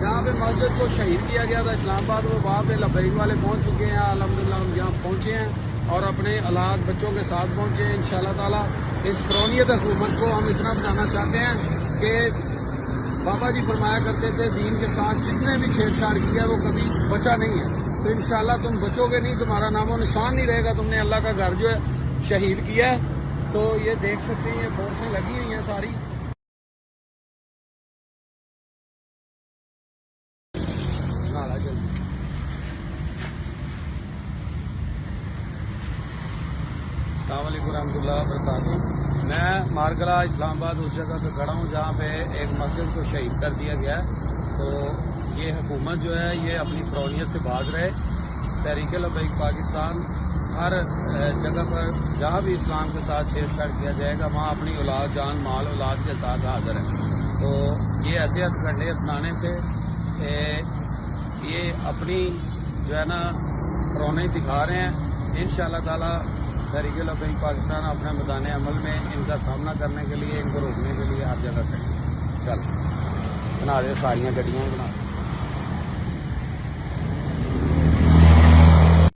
جہاں پہ مسجد کو شہید کیا گیا تھا اسلام آباد میں، وہاں پہ لبیک والے پہنچ چکے ہیں الحمدللہ، ہم یہاں پہنچے ہیں اور اپنے اولاد بچوں کے ساتھ پہنچے ہیں انشاءاللہ تعالی۔ اس فرونیت حکومت کو ہم اتنا بتانا چاہتے ہیں کہ بابا جی فرمایا کرتے تھے دین کے ساتھ جس نے بھی چھیڑ چھاڑ کیا وہ کبھی بچا نہیں ہے، تو انشاءاللہ تم بچو گے نہیں، تمہارا نام و نشان نہیں رہے گا، تم نے اللہ کا گھر جو ہے شہید کیا ہے۔ تو یہ دیکھ سکتے ہیں یہ فورسیں لگی ہوئی ہیں ساری۔ السلام علیکم ورحمۃ اللہ وبرکاتہ۔ میں مارگلہ اسلام آباد اس جگہ پہ کھڑا ہوں جہاں پہ ایک مسجد کو شہید کر دیا گیا ہے۔ تو یہ حکومت جو ہے یہ اپنی فرونیت سے باز رہے۔ تحریک لبیک پاکستان ہر جگہ پر جہاں بھی اسلام کے ساتھ چھیڑ چھاڑ کیا جائے گا وہاں اپنی اولاد جان مال اولاد کے ساتھ حاضر ہے۔ تو یہ ایسے ہتھ کنڈے اپنانے سے یہ اپنی جو ہے نا فرونیں دکھا رہے ہیں۔ انشاءاللہ تعالی تحریک لبیک پاکستان اپنے میدان عمل میں ان کا سامنا کرنے کے لیے، ان کو روکنے کے لیے ہر جگہ کھڑی ہے۔ چل بنا دے ساریاں گڈیاں بنا دے۔